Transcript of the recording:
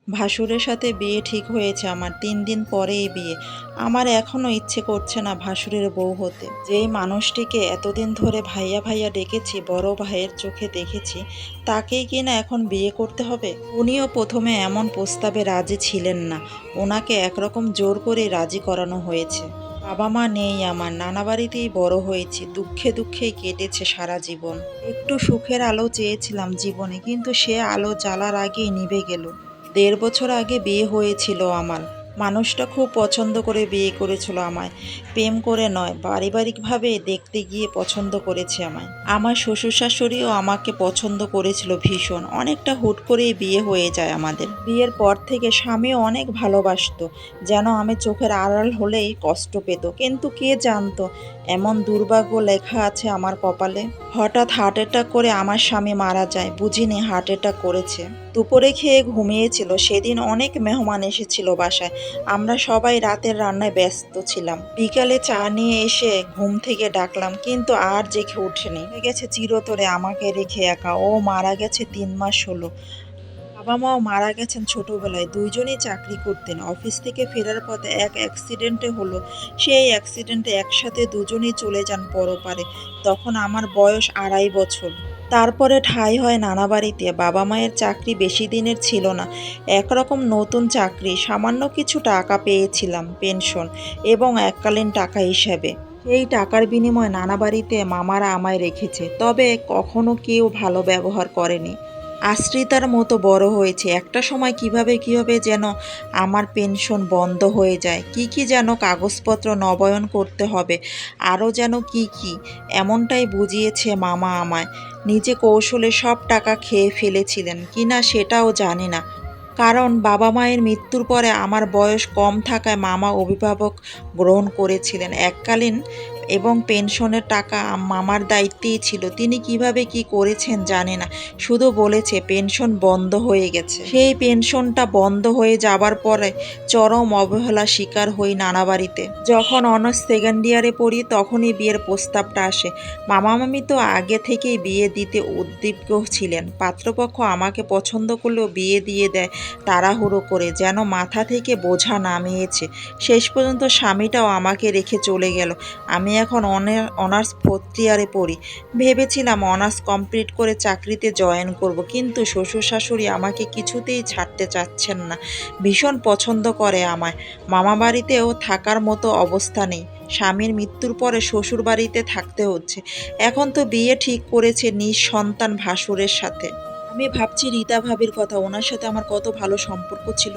ভাসুরের সাথে বিয়ে ঠিক হয়েছে আমার ৩ দিন পরেই বিয়ে। আমার এখনো ইচ্ছে করছে না ভাসুরের বউ হতে। যেই মানুষটিকে এতদিন ধরে ভাইয়া ভাইয়া ডেকেছি, বড় ভাইয়ের চোখে দেখেছি, তাকেই কিনা এখন বিয়ে করতে হবে। উনিও প্রথমে এমন প্রস্তাবে রাজি ছিলেন না, ওনাকে একরকম জোর করে রাজি করানো হয়েছে। বাবা মা নেই আমার, নানা বাড়িতেই বড় হয়েছি, দুঃখে দুঃখেই কেটেছে সারা জীবন। একটু সুখের আলো চেয়েছিলাম জীবনে, কিন্তু সে আলো জ্বালার আগেই নিভে গেল। ১.৫ বছর আগে বিয়ে হয়েছিল আমার। মানুষটা খুব পছন্দ করে বিয়ে করেছিল আমায়। প্রেম করে নয়, পারিবারিকভাবে দেখতে গিয়ে পছন্দ করেছে আমায়। আমার শ্বশুর শাশুড়িও আমাকে পছন্দ করেছিল ভীষণ। অনেকটা হুট করেই বিয়ে হয়ে যায় আমাদের। বিয়ের পর থেকে স্বামীও অনেক ভালোবাসতো, যেন আমি চোখের আড়াল হলেই কষ্ট পেত। কিন্তু কে জানতো এমন দুর্ভাগ্য লেখা আছে আমার কপালে। হঠাৎ হার্ট অ্যাটাক করে আমার স্বামী মারা যায়। বুঝিনি হার্ট অ্যাটাক করেছে। দুপুরে খেয়ে ঘুমিয়েছিল। সেদিন অনেক মেহমান এসেছিল বাসায়। আমরা সবাই রাতের রান্নায় ব্যস্ত ছিলাম। বিকালে চা নিয়ে এসে ঘুম থেকে ডাকলাম, কিন্তু আর জেগে ওঠেনি। হয়ে গেছে চিরতরে আমাকে রেখে একা। ও মারা গেছে ৩ মাস হলো। বাবা মাও মারা গেছেন ছোটবেলায়। দুইজনই চাকরি করতেন। অফিস থেকে ফেরার পথে এক অ্যাক্সিডেন্টে হলো। সেই অ্যাক্সিডেন্টে একসাথে দুজনেই চলে যান পরপারে। তখন আমার বয়স ২.৫ বছর। তারপরে ঠাঁই হয় নানা বাড়িতে। বাবা মায়ের চাকরি বেশি দিনের ছিল না। একরকম নতুন চাকরি। সামান্য কিছু টাকা পেয়েছিলাম পেনশন এবং এককালীন টাকা হিসেবে। সেই টাকার বিনিময়ে নানা বাড়িতে মামারা আমায় রেখেছে। তবে কখনো কেউ ভালো ব্যবহার করেনি। আশ্রিতার মতো বড় হয়েছে। একটা সময় কিভাবে যেন আমার পেনশন বন্ধ হয়ে যায়। কি যেন কাগজপত্র নবায়ন করতে হবে। আরও যেন কি। এমনটাই বুঝিয়েছে মামা আমায়। নিজে কৌশলে সব টাকা খেয়ে ফেলেছিলেন কিনা সেটাও জানি না। কারণ বাবা মায়ের মৃত্যুর পরে আমার বয়স কম থাকায় মামা অভিভাবক গ্রহণ করেছিলেন এককালীন, এবং পেনশনের টাকা মামার দায়িত্বেই ছিল। তিনি কিভাবে কি করেছেন জানি না, শুধু বলেছে পেনশন বন্ধ হয়ে গেছে। সেই পেনশনটা বন্ধ হয়ে যাবার পরে চরম অবহেলা শিকার হই নানা বাড়িতে। যখন অনার্স সেকেন্ড ইয়ারে পড়ি তখনই বিয়ের প্রস্তাবটা আসে। মামা মামি তো আগে থেকেই বিয়ে দিতে উদ্বিগ্ন ছিলেন। পাত্রপক্ষ আমাকে পছন্দ করলেও বিয়ে দিয়ে দেয় তাড়াহুড়ো করে, যেন মাথা থেকে বোঝা নামিয়েছে। শেষ পর্যন্ত স্বামীটাও আমাকে রেখে চলে গেল। আমি এখন অনার্স ফোর্থ ইয়ারে পড়ি। ভেবেছিলাম অনার্স কমপ্লিট করে চাকরিতে জয়েন করব, কিন্তু শ্বশুর শাশুড়ি আমাকে কিছুতেই ছাড়তে চাচ্ছেন না। ভীষণ পছন্দ করে আমায়। মামা বাড়িতেও থাকার মতো অবস্থা নেই। স্বামীর মৃত্যুর পরে শ্বশুর বাড়িতে থাকতে হচ্ছে। এখন তো বিয়ে ঠিক করেছে নিঃসন্তান ভাসুরের সাথে। আমি ভাবছি রীতা ভাবির কথা, ওনার সাথে আমার কত ভালো সম্পর্ক ছিল।